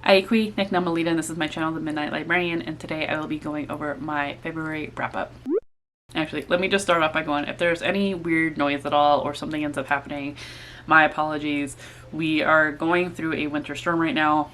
Aikwi, Niknamalita, and this is my channel, The Midnight Librarian, and today I will be going over my February wrap-up. Actually, let me just start off by going, if there's any weird noise at all or something ends up happening, my apologies. We are going through a winter storm right now.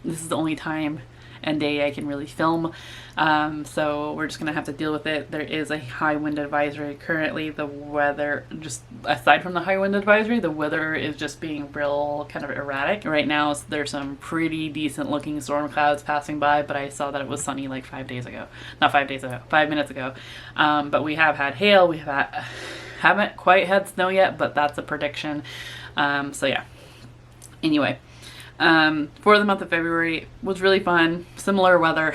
This is the only time and day I can really film, so we're just gonna have to deal with it. There is a high wind advisory currently. The weather, just aside from the high wind advisory, the weather is just being real kind of erratic right now. So there's some pretty decent looking storm clouds passing by, but I saw that it was sunny like 5 days ago. Not 5 days ago, 5 minutes ago. But we have had hail. We have haven't quite had snow yet, but that's a prediction. So yeah, anyway, for the month of February was really fun. Similar weather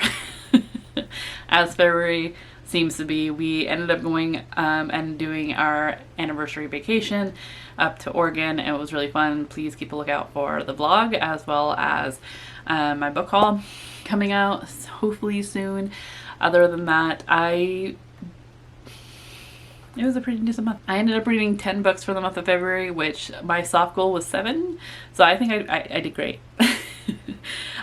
as February seems to be. We ended up going and doing our anniversary vacation up to Oregon. It was really fun. Please keep a lookout for the vlog as well as my book haul coming out hopefully soon. Other than that, it was a pretty decent month. I ended up reading 10 books for the month of February, which my soft goal was 7. So I think I did great.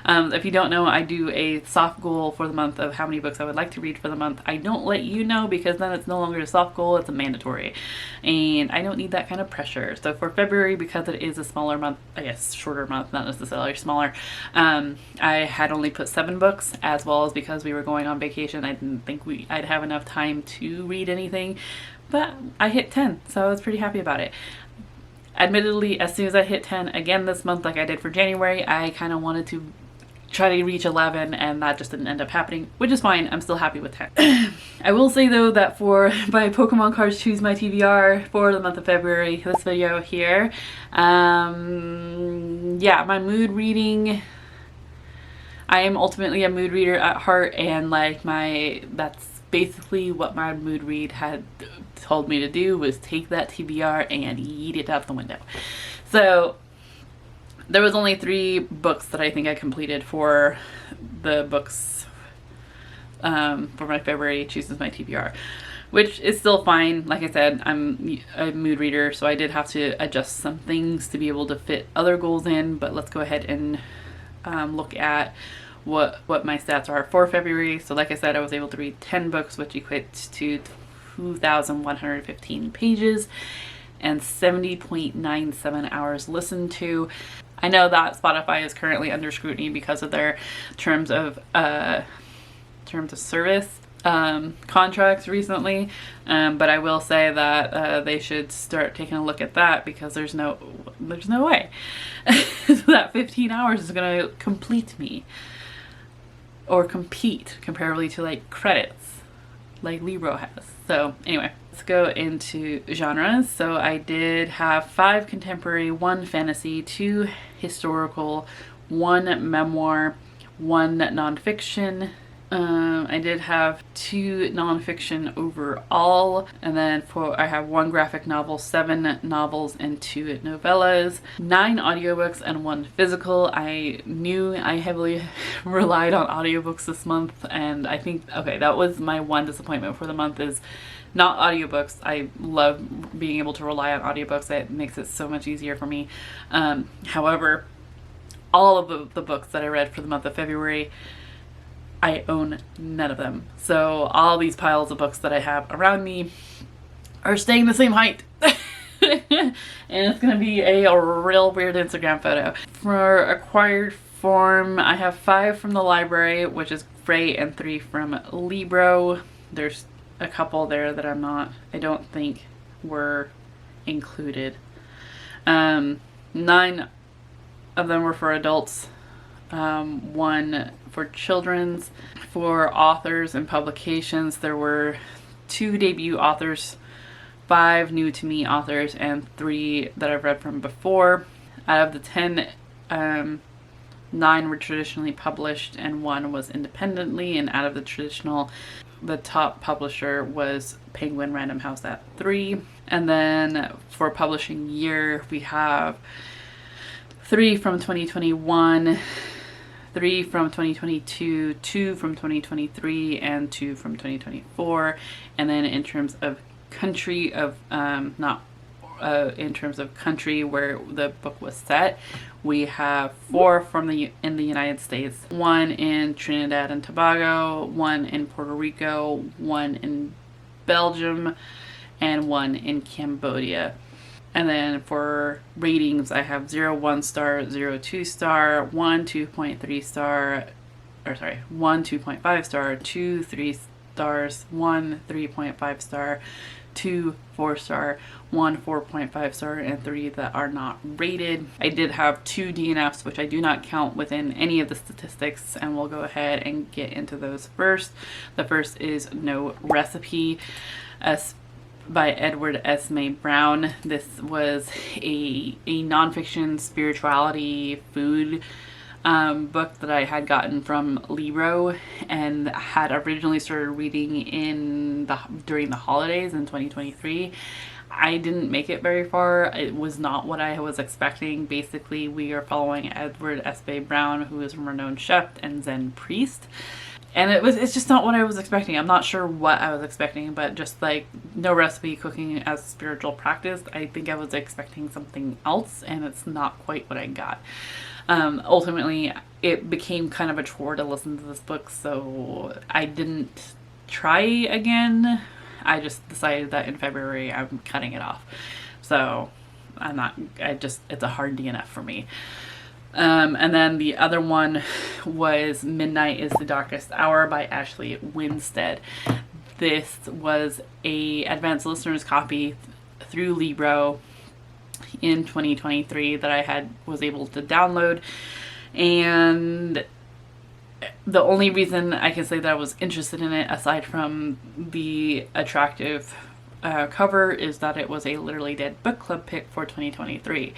If you don't know, I do a soft goal for the month of how many books I would like to read for the month. I don't let you know because then it's no longer a soft goal, it's a mandatory. And I don't need that kind of pressure. So for February, because it is a smaller month, I guess shorter month, not necessarily smaller, I had only put 7 books, as well as because we were going on vacation, I didn't think I'd have enough time to read anything. But I hit 10, so I was pretty happy about it. Admittedly, as soon as I hit 10 again this month, like I did for January, I kind of wanted to try to reach 11, and that just didn't end up happening, which is fine. I'm still happy with 10. I will say though that for my Pokemon cards choose my TBR for the month of February, this video here, yeah, my mood reading, I am ultimately a mood reader at heart, and like that's basically what my mood read had told me to do, was take that TBR and yeet it out the window. So there was only 3 books that I think I completed for the books for my February chooses my TBR, which is still fine. Like I said, I'm a mood reader, so I did have to adjust some things to be able to fit other goals in, but let's go ahead and look at what my stats are for February. So like I said, I was able to read 10 books, which equates to 2,115 pages and 70.97 hours listened to. I know that Spotify is currently under scrutiny because of their terms of service contracts recently, but I will say that they should start taking a look at that, because there's no way that 15 hours is going to complete me or compete comparably to like credits like Libro has. So anyway, let's go into genres. So I did have 5 contemporary, 1 fantasy, 2 historical, 1 memoir, 1 nonfiction. I did have 2 nonfiction overall, and then I have 1 graphic novel, 7 novels, and 2 novellas, 9 audiobooks, and 1 physical. I knew I heavily relied on audiobooks this month, and I think, okay, that was my one disappointment for the month, is not audiobooks. I love being able to rely on audiobooks. It makes it so much easier for me. However, all of the books that I read for the month of February, I own none of them. So all these piles of books that I have around me are staying the same height. And it's gonna be a real weird Instagram photo. For acquired form, I have 5 from the library, which is great, and 3 from Libro. There's a couple there that I don't think were included. 9 of them were for adults, 1 for children's. For authors and publications, there were 2 debut authors, 5 new to me authors, and 3 that I've read from before. Out of the 10, 9 were traditionally published and 1 was independently, and out of the traditional, the top publisher was Penguin Random House at 3. And then for publishing year, we have 3 from 2021, 3 from 2022, 2 from 2023, and 2 from 2024. And then in terms of country of not in terms of country where the book was set. We have 4 in the United States, 1 in Trinidad and Tobago, 1 in Puerto Rico, 1 in Belgium, and 1 in Cambodia. And then for ratings, I have 0 1 star, 0 2 star, 1 2.3 star, 1 2.5 star, 2 3 stars, 1 3.5 star, 2 4 star, 1 4.5 star, and 3 that are not rated. I did have 2 DNFs, which I do not count within any of the statistics, and we'll go ahead and get into those first. The first is No Recipe by Edward S. May Brown. This was a nonfiction spirituality food book that I had gotten from Libro and had originally started reading during the holidays in 2023. I didn't make it very far. It was not what I was expecting. Basically, we are following Edward S. May Brown, who is a renowned chef and Zen priest. And it's just not what I was expecting. I'm not sure what I was expecting, but just like No Recipe, cooking as spiritual practice, I think I was expecting something else, and it's not quite what I got. Ultimately, it became kind of a chore to listen to this book, so I didn't try again. I just decided that in February I'm cutting it off. So it's a hard DNF for me. And then the other one was Midnight is the Darkest Hour by Ashley Winstead. This was a advanced listener's copy through Libro in 2023 that I was able to download, and the only reason I can say that I was interested in it, aside from the attractive cover, is that it was a Literally Dead book club pick for 2023.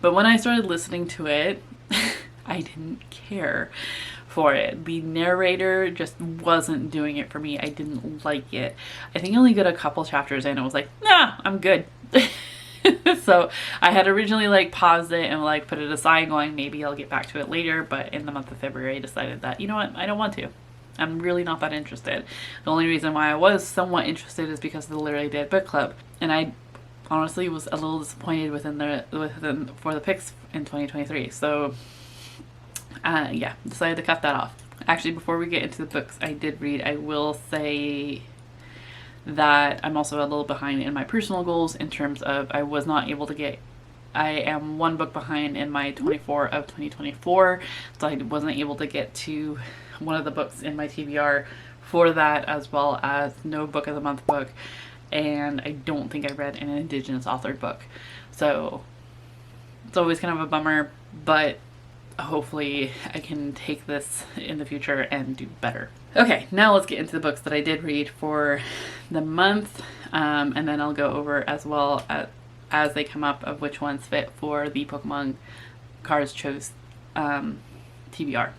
But when I started listening to it, I didn't care for it. The narrator just wasn't doing it for me. I didn't like it. I think I only got a couple chapters in and was like, nah, I'm good. So I had originally paused it and put it aside, going maybe I'll get back to it later, but in the month of February I decided that, you know what, I don't want to. I'm really not that interested. The only reason why I was somewhat interested is because of the Literally Dead book club, and I honestly was a little disappointed for the picks in 2023. So yeah, decided to cut that off. Actually, before we get into the books I did read, I will say that I'm also a little behind in my personal goals in terms of I am 1 book behind in my 24 of 2024, so I wasn't able to get to one of the books in my TBR for that, as well as no book of the month book, and I don't think I read an Indigenous authored book. So it's always kind of a bummer, but hopefully I can take this in the future and do better. Okay, now let's get into the books that I did read for the month, and then I'll go over as well as they come up of which ones fit for the Pokemon Cards Chose TBR.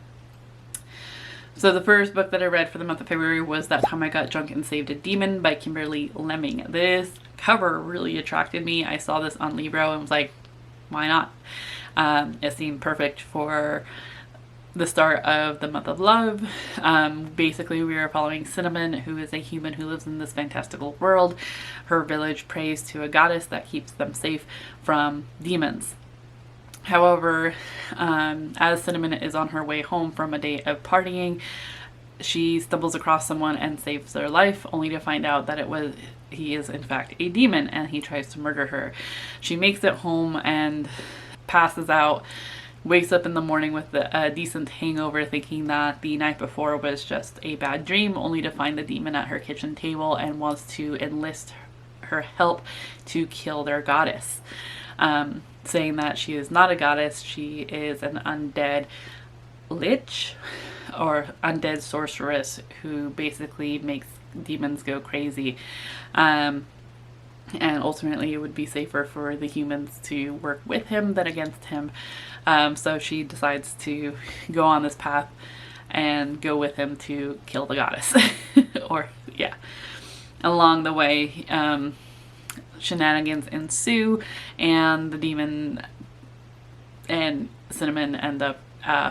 So the first book that I read for the month of February was That Time I Got Drunk and Saved a Demon by Kimberly Lemming. This cover really attracted me. I saw this on Libro and was like, why not? It seemed perfect for the start of the month of love. Basically, we are following Cinnamon, who is a human who lives in this fantastical world. Her village prays to a goddess that keeps them safe from demons. However, as Cinnamon is on her way home from a day of partying, she stumbles across someone and saves their life, only to find out that he is in fact a demon, and he tries to murder her. She makes it home and passes out, wakes up in the morning with a decent hangover, thinking that the night before was just a bad dream, only to find the demon at her kitchen table and wants to enlist her help to kill their goddess. Saying that she is not a goddess, she is an undead lich or undead sorceress who basically makes demons go crazy. And ultimately it would be safer for the humans to work with him than against him. So she decides to go on this path and go with him to kill the goddess. Along the way, shenanigans ensue, and the demon and Cinnamon end up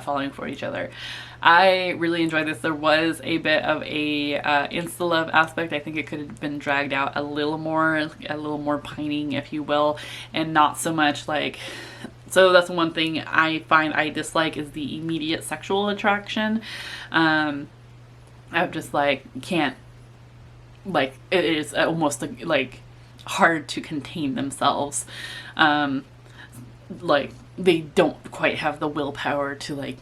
falling for each other. I really enjoyed this. There was a bit of a insta-love aspect. I think it could have been dragged out a little more pining, if you will, and not so much like... So that's one thing I find I dislike, is the immediate sexual attraction. I'm just like, can't, like, it is almost like hard to contain themselves. Like, they don't quite have the willpower to like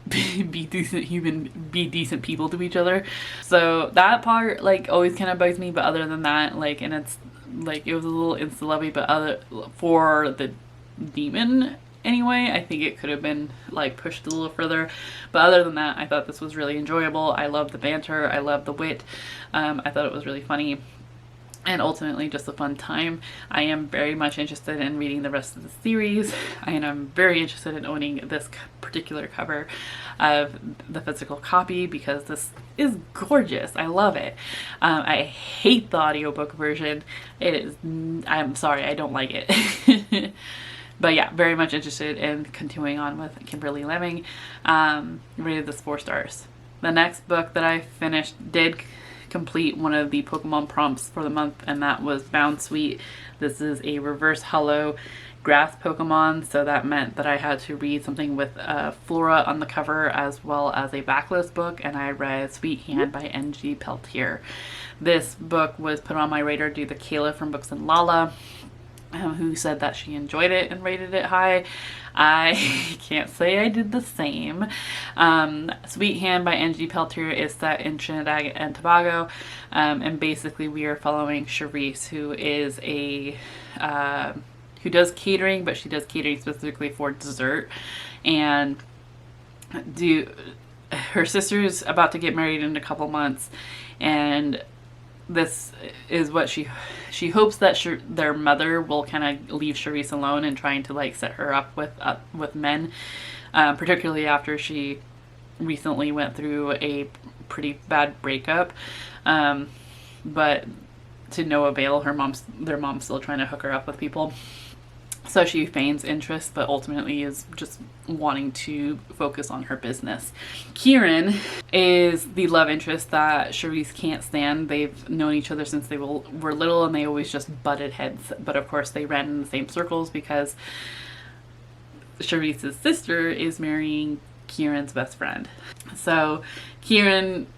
be decent people to each other. So that part like always kind of bugs me, but other than that, like, and it's like, it was a little insta-lovey, but other for the demon anyway, I think it could have been like pushed a little further. But other than that, I thought this was really enjoyable. I loved the banter, I loved the wit. I thought it was really funny, and ultimately just a fun time. I am very much interested in reading the rest of the series, and I'm very interested in owning this particular cover of the physical copy, because this is gorgeous. I love it. I hate the audiobook version. It is, I'm sorry, I don't like it. But yeah, very much interested in continuing on with Kimberly Lemming. Rated this 4 stars. The next book that I finished did complete one of the Pokemon prompts for the month, and that was Bound Sweet. This is a reverse holo grass Pokemon, so that meant that I had to read something with Flora on the cover as well as a backlist book, and I read Sweet Hand by N.G. Peltier. This book was put on my radar due to Kayla from Books and Lala, who said that she enjoyed it and rated it high. I can't say I did the same. Sweet Hand by N.G. Peltier is set in Trinidad and Tobago, and basically we are following Charisse, who is a who does catering, but she does catering specifically for dessert, and her sister's about to get married in a couple months, and this is what she hopes that their mother will kind of leave Charisse alone and trying to like set her up with men, particularly after she recently went through a pretty bad breakup, but to no avail. Their mom's still trying to hook her up with people. So she feigns interest, but ultimately is just wanting to focus on her business. Kieran is the love interest that Charisse can't stand. They've known each other since they were little, and they always just butted heads. But of course they ran in the same circles because Charisse's sister is marrying Kieran's best friend. So Kieran...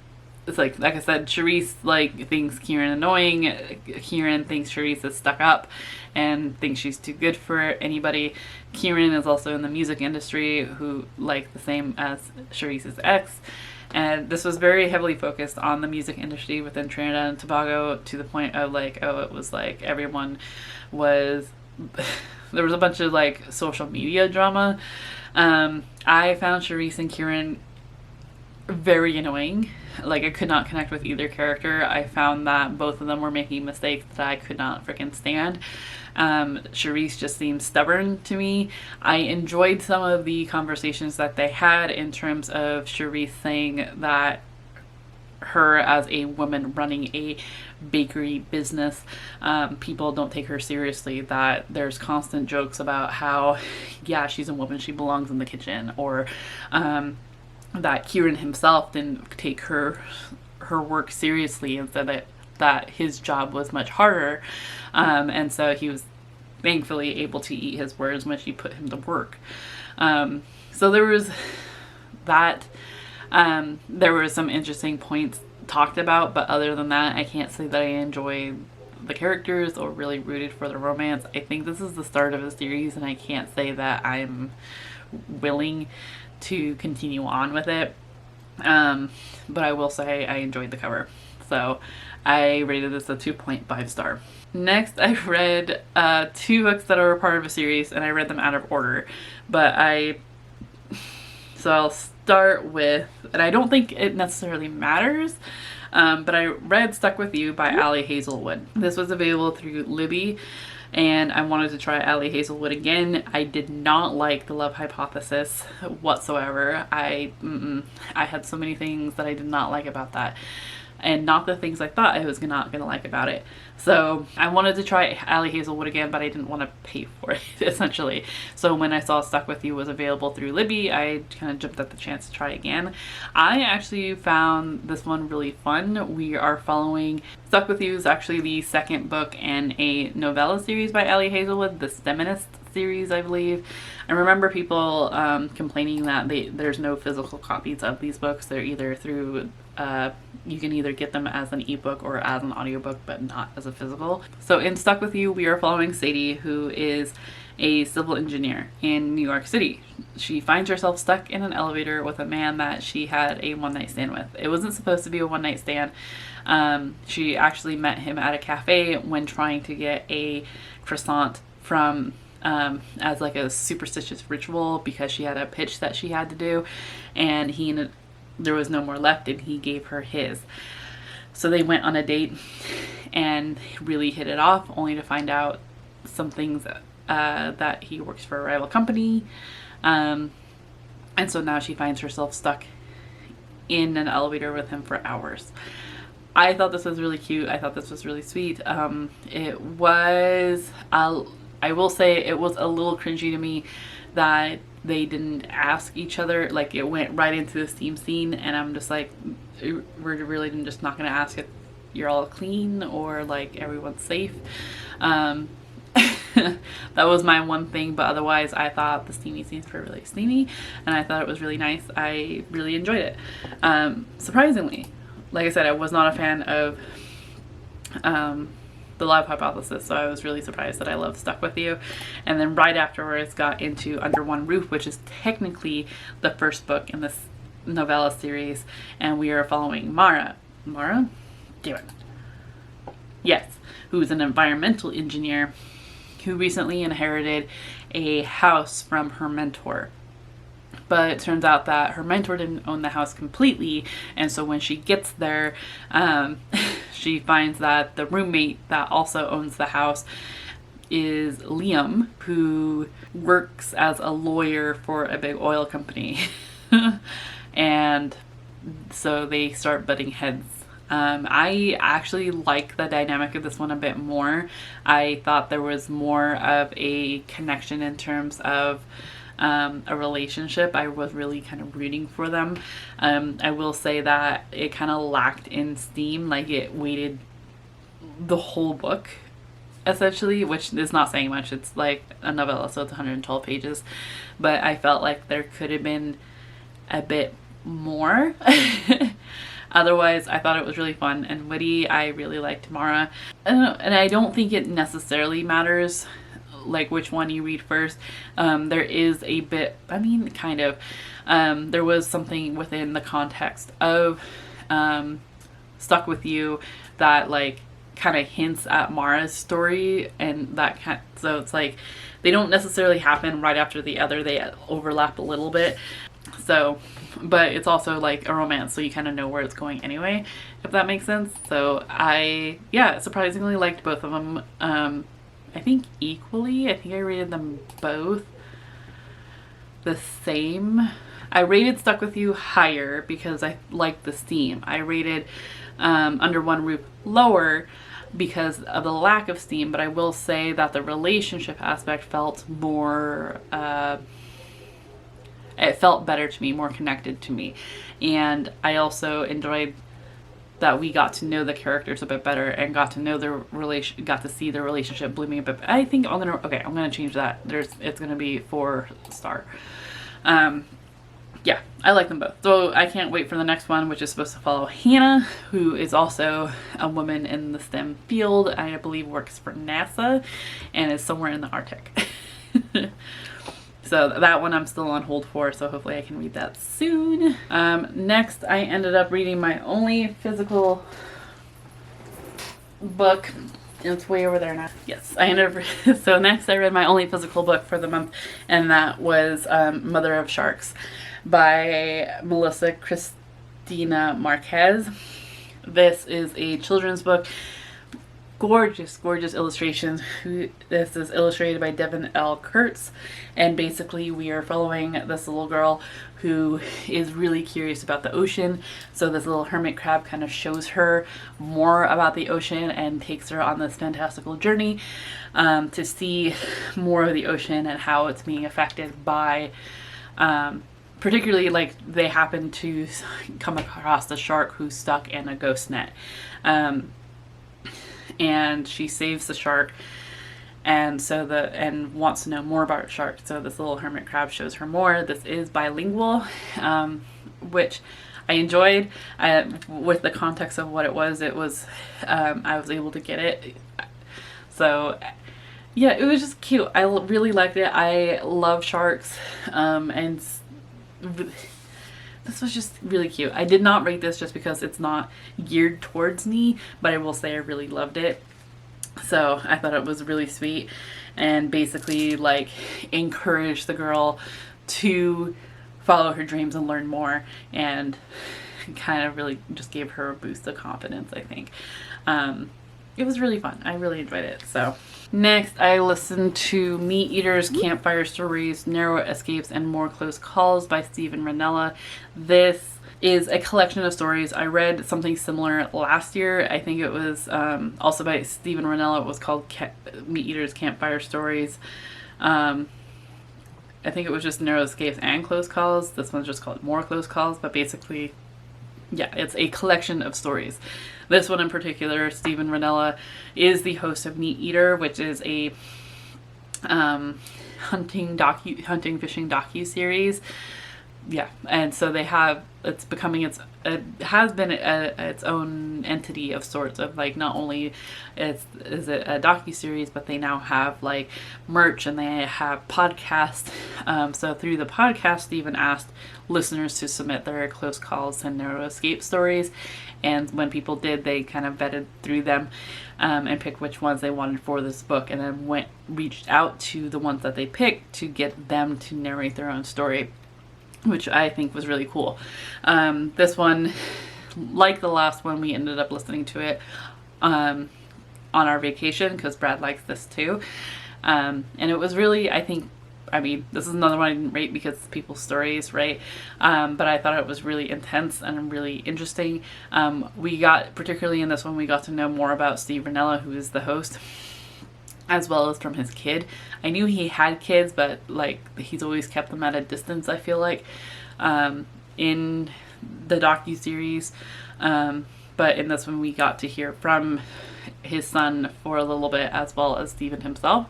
It's like I said, Charisse like thinks Kieran annoying. Kieran thinks Charisse is stuck up and thinks she's too good for anybody. Kieran is also in the music industry, who like the same as Charisse's ex. And this was very heavily focused on the music industry within Trinidad and Tobago, to the point of like, oh, it was like everyone was... there was a bunch of like social media drama. I found Charisse and Kieran very annoying. Like, I could not connect with either character. I found that both of them were making mistakes that I could not freaking stand. Charisse just seemed stubborn to me. I enjoyed some of the conversations that they had in terms of Charisse saying that her as a woman running a bakery business, people don't take her seriously, that there's constant jokes about how, yeah, she's a woman, she belongs in the kitchen, or that Kieran himself didn't take her work seriously and said that his job was much harder, and so he was thankfully able to eat his words when she put him to work. So there was that. There were some interesting points talked about, but other than that, I can't say that I enjoy the characters or really rooted for the romance. I think this is the start of a series, and I can't say that I'm willing to continue on with it, but I will say I enjoyed the cover, so I rated this a 2.5 star. Next, I read 2 books that are a part of a series, and I read them out of order, so I'll start with, and I don't think it necessarily matters, but I read Stuck With You by Ali Hazelwood. This was available through Libby, and I wanted to try Ali Hazelwood again. I did not like The Love Hypothesis whatsoever. I had so many things that I did not like about that. and not the things I thought I was not gonna like about it. So I wanted to try Ali Hazelwood again, but I didn't want to pay for it, essentially. So when I saw Stuck With You was available through Libby, I kind of jumped at the chance to try again. I actually found this one really fun. We are following Stuck With You is actually the second book in a novella series by Ali Hazelwood, the Steminist series, I believe. I remember people complaining that there's no physical copies of these books. They're either through you can either get them as an ebook or as an audiobook, but not as a physical. So in Stuck With You, we are following Sadie, who is a civil engineer in New York City. She finds herself stuck in an elevator with a man that she had a one-night stand with. It wasn't supposed to be a one-night stand. She actually met him at a cafe when trying to get a croissant from as like a superstitious ritual, because she had a pitch that she had to do, and there was no more left, and he gave her his. So they went on a date and really hit it off, only to find out some things that he works for a rival company, and so now she finds herself stuck in an elevator with him for hours. I thought this was really cute. I thought this was really sweet. It was, I will say, it was a little cringy to me that they didn't ask each other. Like, it went right into the steam scene, and I'm just like, we're really just not gonna ask if you're all clean or like everyone's safe. That was my one thing, but otherwise I thought the steamy scenes were really steamy, and I thought it was really nice. I really enjoyed it. Surprisingly, like I said, I was not a fan of The Love Hypothesis, so I was really surprised that I loved Stuck With You. And then right afterwards got into Under One Roof, which is technically the first book in this novella series, and we are following Mara? Damn it. Yes, who's an environmental engineer who recently inherited a house from her mentor. But it turns out that her mentor didn't own the house completely, and so when she gets there, she finds that the roommate that also owns the house is Liam, who works as a lawyer for a big oil company. And so they start butting heads. I actually like the dynamic of this one a bit more. I thought there was more of a connection in terms of a relationship. I was really kind of rooting for them. I will say that it kind of lacked in steam, like it waited the whole book essentially, which is not saying much. It's like a novella, so it's 112 pages, but I felt like there could have been a bit more. Otherwise, I thought it was really fun and witty. I really liked Mara, and I don't think it necessarily matters like which one you read first. There is a bit, I mean, kind of, there was something within the context of Stuck With You that like kind of hints at Mara's story, and that so it's like they don't necessarily happen right after the other, they overlap a little bit. So, but it's also like a romance, so you kind of know where it's going anyway, if that makes sense. So I, yeah, surprisingly liked both of them. I think equally. I think I rated them both the same. I rated Stuck With You higher because I liked the steam. I rated Under One Roof lower because of the lack of steam, but I will say that the relationship aspect felt more, it felt better to me, more connected to me. And I also enjoyed that we got to know the characters a bit better and got to know their got to see their relationship blooming a bit. I think I'm gonna change that. It's gonna be 4-star. Yeah, I like them both. So I can't wait for the next one, which is supposed to follow Hannah, who is also a woman in the STEM field. I believe works for NASA and is somewhere in the Arctic. So that one I'm still on hold for, so hopefully I can read that soon. Next, I ended up reading my only physical book. It's way over there now. Yes, I ended up, so next I read my only physical book for the month, and that was Mother of Sharks by Melissa Christina Marquez. This is a children's book gorgeous, gorgeous illustrations. This is illustrated by Devin L. Kurtz, and basically we are following this little girl who is really curious about the ocean. So this little hermit crab kind of shows her more about the ocean and takes her on this fantastical journey to see more of the ocean and how it's being affected by particularly, like, they happen to come across the shark who's stuck in a ghost net. And she saves the shark, and wants to know more about sharks. So this little hermit crab shows her more. This is bilingual, which I enjoyed. With the context of what it was, I was able to get it. So yeah, it was just cute. I really liked it. I love sharks, and this was just really cute. I did not rate this just because it's not geared towards me, but I will say I really loved it. So I thought it was really sweet, and basically like encouraged the girl to follow her dreams and learn more, and kind of really just gave her a boost of confidence, I think. It was really fun. I really enjoyed it. So next, I listened to Meat Eaters, Campfire Stories, Narrow Escapes, and More Close Calls by Steven Ranella. This is a collection of stories. I read something similar last year. I think it was also by Steven Ranella. It was called Meat Eaters, Campfire Stories. I think it was just Narrow Escapes and Close Calls. This one's just called More Close Calls, but basically, yeah, it's a collection of stories. This one in particular, Steven Ranella is the host of Meat Eater, which is a hunting fishing docu-series. Yeah, and so it has been its own entity of sorts, of like, not only is it a docu-series, but they now have like merch and they have podcasts. So through the podcast, Steven asked listeners to submit their close calls and narrow escape stories, and when people did, they kind of vetted through them and picked which ones they wanted for this book, and then reached out to the ones that they picked to get them to narrate their own story, which I think was really cool. This one, like the last one, we ended up listening to it on our vacation because Brad likes this too. And it was really, this is another one I didn't rate because it's people's stories, right? But I thought it was really intense and really interesting. Particularly in this one, we got to know more about Steve Ranella, who is the host, as well as from his kid. I knew he had kids, but like he's always kept them at a distance, I feel like, in the docu-series. But in this one we got to hear from his son for a little bit, as well as Stephen himself,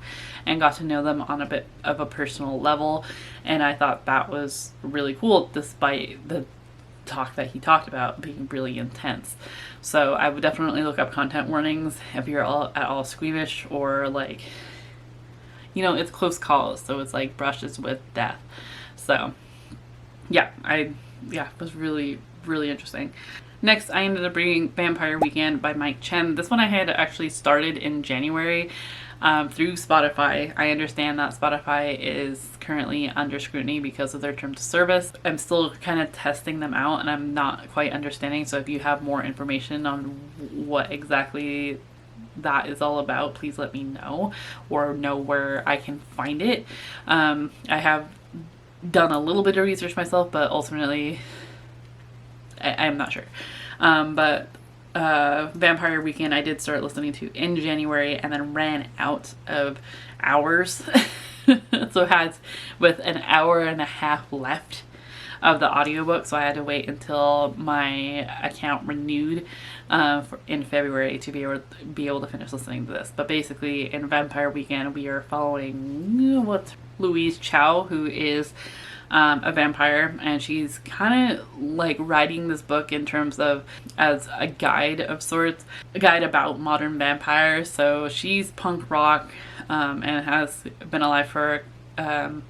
and got to know them on a bit of a personal level. And I thought that was really cool, despite the talk that he talked about being really intense. So I would definitely look up content warnings if you're at all squeamish, or like, it's close calls, so it's like brushes with death. So yeah, it was really, really interesting. Next, I ended up reading Vampire Weekend by Mike Chen. This one I had actually started in January through Spotify. I understand that Spotify is currently under scrutiny because of their terms of service. I'm still kind of testing them out, and I'm not quite understanding. So if you have more information on what exactly that is all about, please let me know, or know where I can find it. I have done a little bit of research myself, but ultimately I'm not sure. But Vampire Weekend I did start listening to in January, and then ran out of hours. So it has with an hour and a half left of the audiobook, so I had to wait until my account renewed in February to be able to finish listening to this. But basically, in Vampire Weekend, we are following Louise Chow, who is a vampire, and she's kind of like writing this book in terms of as a guide of sorts, a guide about modern vampires. So she's punk rock and has been alive for a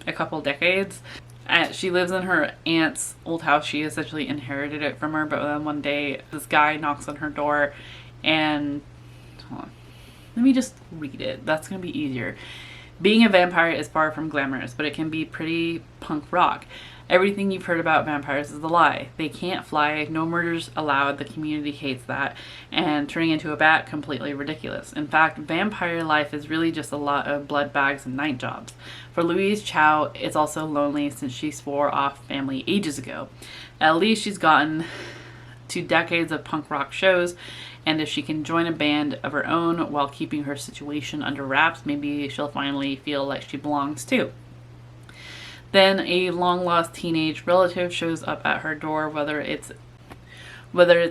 couple decades. She lives in her aunt's old house. She essentially inherited it from her, but then one day this guy knocks on her door, and hold on, let me just read it. That's gonna be easier. Being a vampire is far from glamorous, but it can be pretty punk rock. Everything you've heard about vampires is a lie. They can't fly, no murders allowed, the community hates that, and turning into a bat, completely ridiculous. In fact, vampire life is really just a lot of blood bags and night jobs. For Louise Chow, it's also lonely since she swore off family ages ago. At least she's gotten 2 decades of punk rock shows, and if she can join a band of her own while keeping her situation under wraps, maybe she'll finally feel like she belongs too. Then a long-lost teenage relative shows up at her door, whether it's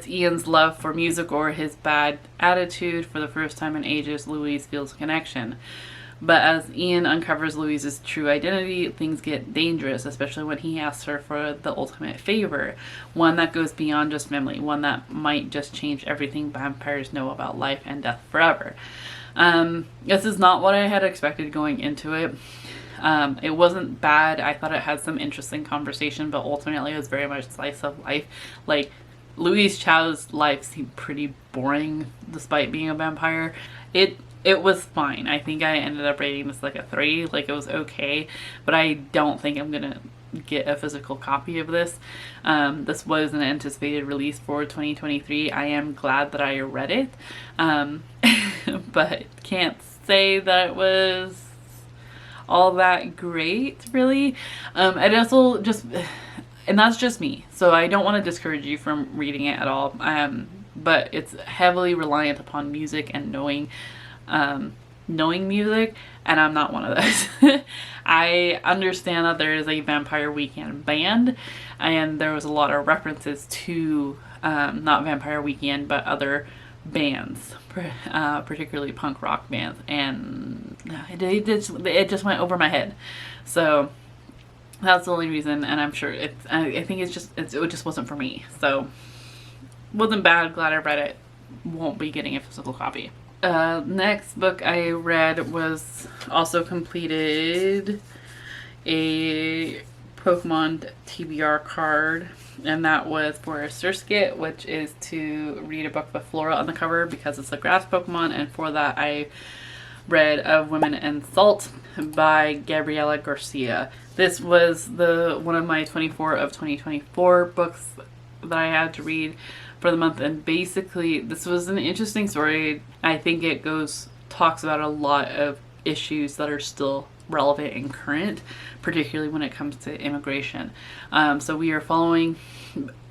Ian's love for music or his bad attitude. For the first time in ages, Louise feels a connection. But as Ian uncovers Louise's true identity, things get dangerous, especially when he asks her for the ultimate favor, one that goes beyond just family, one that might just change everything vampires know about life and death forever. This is not what I had expected going into it. It wasn't bad. I thought it had some interesting conversation, but ultimately it was very much slice of life. Like, Louise Chow's life seemed pretty boring despite being a vampire. It was fine. I think I ended up rating this like a 3. Like, it was okay, but I don't think I'm gonna get a physical copy of this. This was an anticipated release for 2023. I am glad that I read it, but can't say that it was all that great, really. And also just, and that's just me, so I don't want to discourage you from reading it at all, but it's heavily reliant upon music and knowing music, and I'm not one of those. I understand that there is a Vampire Weekend band, and there was a lot of references to not Vampire Weekend but other bands, particularly punk rock bands, and it just went over my head. So that's the only reason, and I'm sure I think it just wasn't for me. So wasn't bad, glad I read it. Won't be getting a physical copy. Next book I read was also completed a Pokemon TBR card, and that was for Surskit, which is to read a book with Flora on the cover because it's a grass Pokemon, and for that I read Of Women and Salt by Gabriela Garcia. This was one of my 24 of 2024 books that I had to read for the month, and basically this was an interesting story. I think it talks about a lot of issues that are still relevant and current, particularly when it comes to immigration. So we are following,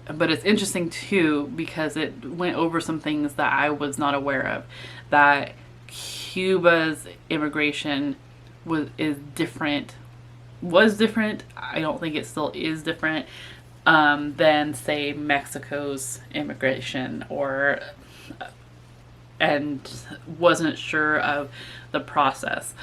but it's interesting too because it went over some things that I was not aware of, that Cuba's immigration was different. I don't think it still is different than, say, Mexico's immigration, and wasn't sure of the process.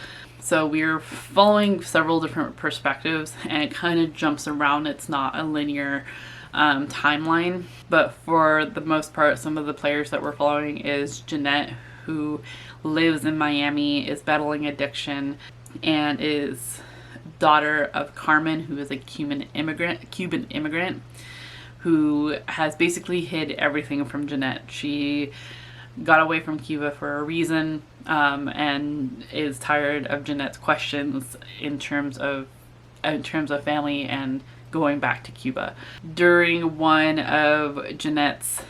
So we're following several different perspectives, and it kind of jumps around. It's not a linear timeline, but for the most part, some of the players that we're following is Jeanette, who lives in Miami, is battling addiction, and is daughter of Carmen, who is a Cuban immigrant who has basically hid everything from Jeanette. She got away from Cuba for a reason, and is tired of Jeanette's questions in terms of family and going back to Cuba. During one of Jeanette's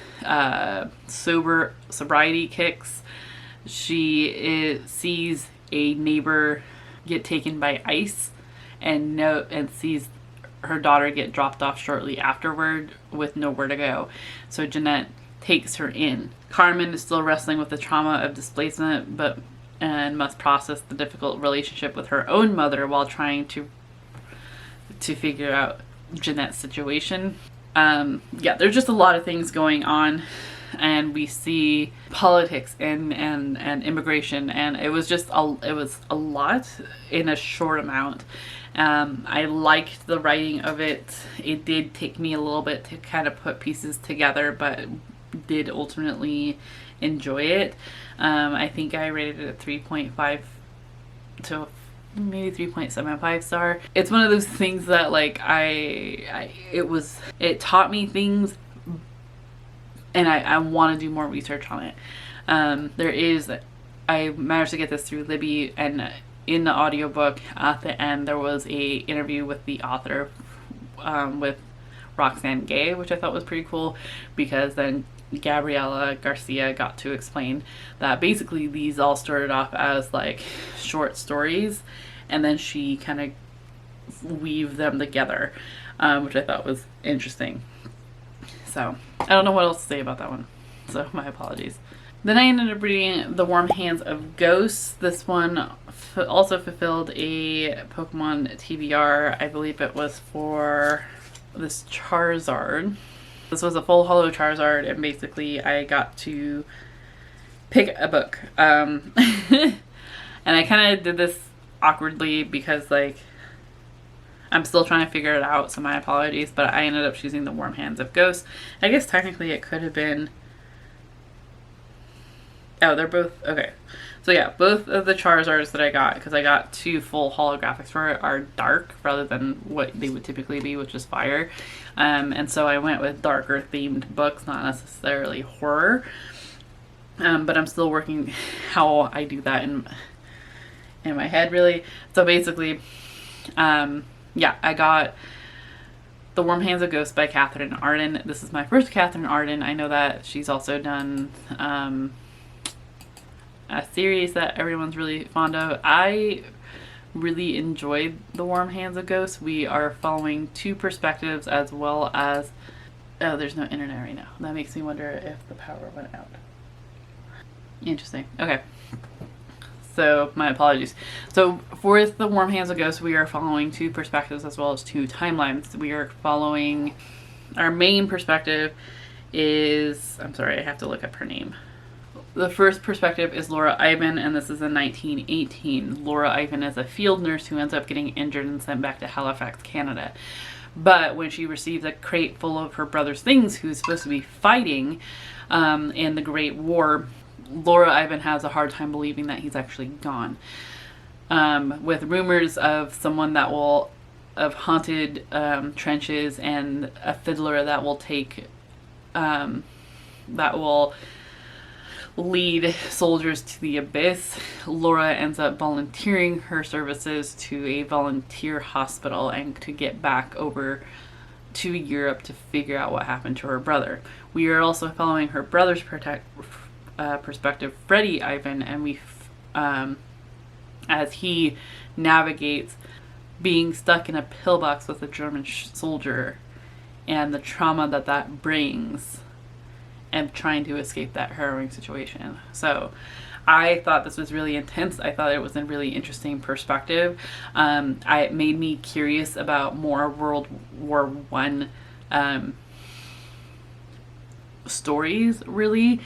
sobriety kicks, she sees a neighbor get taken by ICE, and sees her daughter get dropped off shortly afterward with nowhere to go. So Jeanette takes her in. Carmen is still wrestling with the trauma of displacement, and must process the difficult relationship with her own mother while trying to figure out Jeanette's situation. There's just a lot of things going on, and we see politics and immigration, and it was a lot in a short amount. I liked the writing of it. It did take me a little bit to kind of put pieces together, but did ultimately enjoy it. I think I rated it a 3.5 to maybe 3.75 star. It's one of those things that, like, it taught me things, and I want to do more research on it. I managed to get this through Libby, and in the audiobook at the end there was a interview with the author, with Roxane Gay, which I thought was pretty cool, because then Gabriela Garcia got to explain that basically these all started off as like short stories, and then she kind of weaved them together, which I thought was interesting. So I don't know what else to say about that one, so my apologies. Then I ended up reading The Warm Hands of Ghosts. This one also fulfilled a Pokemon TBR. I believe it was for this Charizard. This was a full holo Charizard, and basically I got to pick a book. And I kind of did this awkwardly because like I'm still trying to figure it out, so my apologies, but I ended up choosing The Warm Hands of Ghosts. I guess technically it could have been... Oh, they're both... Okay. So yeah, both of the Charizards that I got, because I got 2 full holographics for it, are dark rather than what they would typically be, which is fire. And so I went with darker themed books, not necessarily horror. But I'm still working how I do that in my head, really. So basically, yeah, I got The Warm Hands of Ghosts by Catherine Arden. This is my first Catherine Arden. I know that she's also done a series that everyone's really fond of. I really enjoyed The Warm Hands of Ghosts. We are following 2 perspectives as well as... Oh, there's no internet right now. That makes me wonder if the power went out. Interesting. Okay. So, my apologies. So, for The Warm Hands of Ghosts, we are following 2 perspectives as well as 2 timelines. We are following... Our main perspective is... I'm sorry, I have to look up her name. The first perspective is Laura Ivan, and this is in 1918. Laura Ivan is a field nurse who ends up getting injured and sent back to Halifax, Canada. But when she receives a crate full of her brother's things, who's supposed to be fighting in the Great War, Laura Ivan has a hard time believing that he's actually gone. With rumors of someone that will... of haunted trenches and a fiddler that will take... that will... lead soldiers to the abyss, Laura ends up volunteering her services to a volunteer hospital and to get back over to Europe to figure out what happened to her brother. We are also following her brother's perspective, Freddie Ivan, and we as he navigates being stuck in a pillbox with a German soldier and the trauma that that brings, and trying to escape that harrowing situation. So I thought this was really intense. I thought it was a really interesting perspective. It made me curious about more World War I stories, really.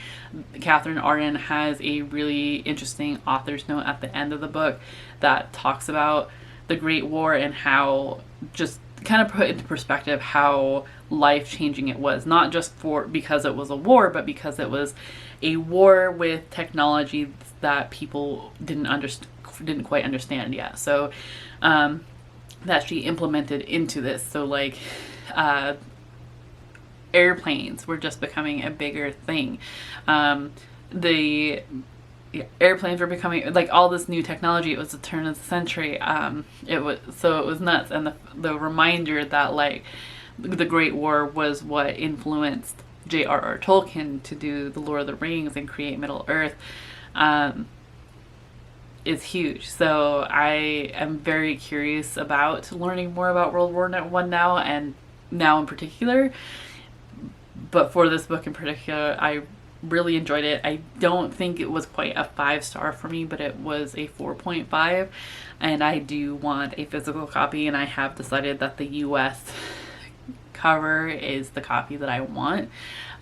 Catherine Arden has a really interesting author's note at the end of the book that talks about the Great War and how, just kind of put into perspective how life-changing it was, not just because it was a war, but because it was a war with technology that people didn't quite understand yet. So that she implemented into this. So like airplanes were just becoming a bigger thing. The airplanes were becoming like all this new technology. It was the turn of the century. It was nuts. And the reminder that like the Great War was what influenced J.R.R. Tolkien to do the Lord of the Rings and create Middle Earth is huge. So I am very curious about learning more about World War I now, and now in particular. But for this book in particular, I really enjoyed it. I don't think it was quite a 5-star for me, but it was a 4.5, and I do want a physical copy, and I have decided that the US cover is the copy that I want.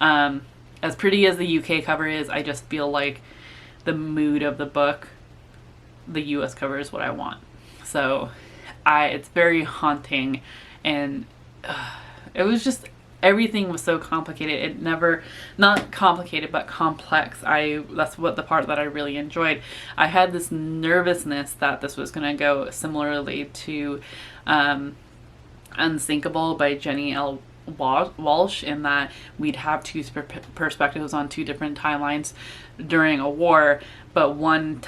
As pretty as the UK cover is, I just feel like the mood of the book, the US cover is what I want. So it's very haunting, and it was just, everything was so complicated. Not complicated, but complex. That's what the part that I really enjoyed. I had this nervousness that this was going to go similarly to Unsinkable by Jenny L. Walsh, in that we'd have 2 perspectives on 2 different timelines during a war, but one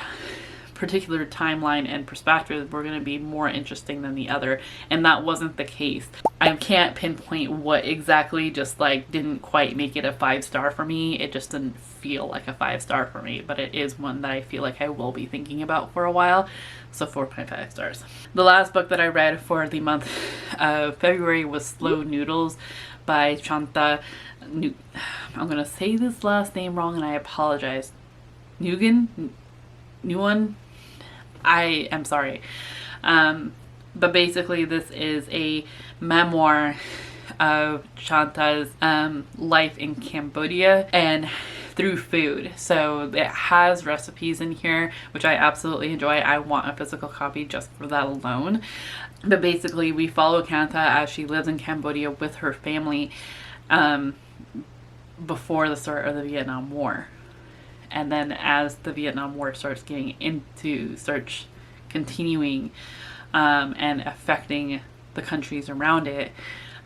particular timeline and perspective were going to be more interesting than the other, and that wasn't the case. I can't pinpoint what exactly just like didn't quite make it a 5-star for me. It just didn't feel like a 5-star for me, but it is one that I feel like I will be thinking about for a while. So 4.5 stars. The last book that I read for the month of February was Slow Noodles by Chanta. I'm gonna say this last name wrong and I apologize. Nguyen? I am sorry. But basically this is a memoir of Chanta's life in Cambodia and through food. So it has recipes in here, which I absolutely enjoy. I want a physical copy just for that alone. But basically we follow Chanta as she lives in Cambodia with her family before the start of the Vietnam War. And then as the Vietnam War starts continuing and affecting the countries around it,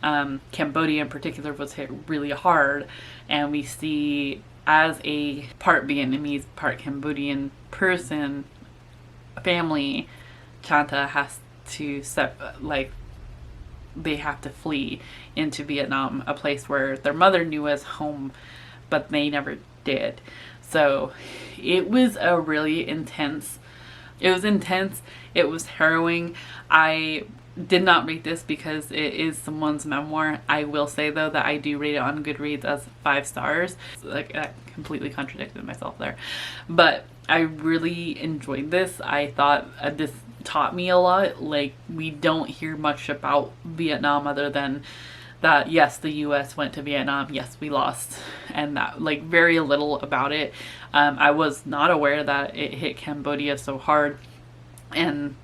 Cambodia in particular was hit really hard, and we see, as a part Vietnamese, part Cambodian person, family, Chanta has to they have to flee into Vietnam, a place where their mother knew as home, but they never did. So it was a really intense, it was harrowing. I did not rate this because it is someone's memoir. I will say though that I do rate it on Goodreads as 5 stars. Like, I completely contradicted myself there. But I really enjoyed this. I thought this taught me a lot. Like, we don't hear much about Vietnam other than that yes, the US went to Vietnam, yes, we lost, and that, like, very little about it. I was not aware that it hit Cambodia so hard, and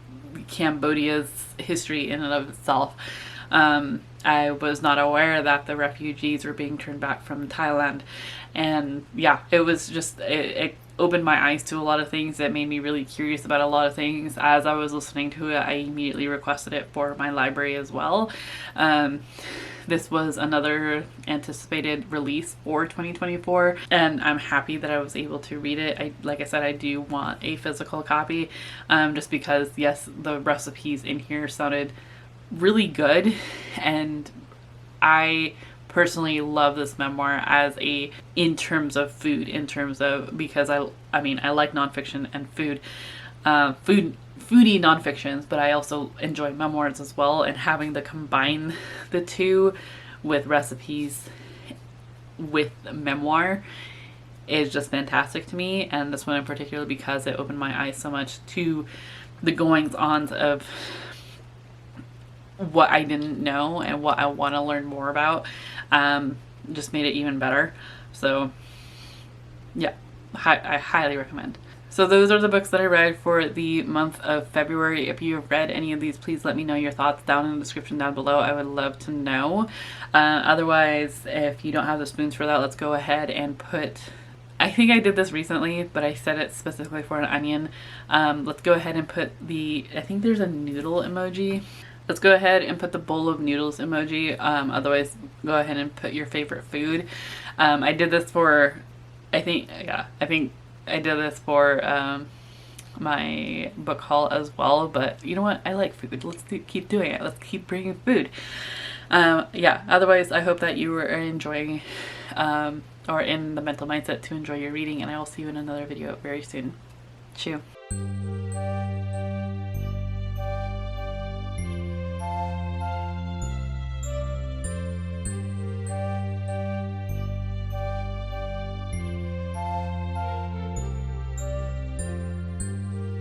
Cambodia's history in and of itself. I was not aware that the refugees were being turned back from Thailand, and yeah, it was just, it opened my eyes to a lot of things. That made me really curious about a lot of things. As I was listening to it, I immediately requested it for my library as well. This was another anticipated release for 2024, and I'm happy that I was able to read it. Like I said, I do want a physical copy, just because, yes, the recipes in here sounded really good, and I personally love this memoir in terms of food, because I mean, I like nonfiction and foodie nonfictions, but I also enjoy memoirs as well, and having to combine the two with recipes with memoir is just fantastic to me. And this one in particular, because it opened my eyes so much to the goings-ons of what I didn't know and what I want to learn more about, just made it even better. So yeah, I highly recommend. So those are the books that I read for the month of February. If you have read any of these, please let me know your thoughts down in the description down below. I would love to know. Otherwise, if you don't have the spoons for that, let's go ahead and put, I think I did this recently, but I said it specifically for an onion. Let's go ahead and put I think there's a noodle emoji. Let's go ahead and put the bowl of noodles emoji. Otherwise, go ahead and put your favorite food. I did this for, I think I did this for my book haul as well, but you know what? I like food. Let's keep doing it. Let's keep bringing food. Yeah, otherwise, I hope that you were enjoying or in the mental mindset to enjoy your reading, and I will see you in another video very soon. Chew.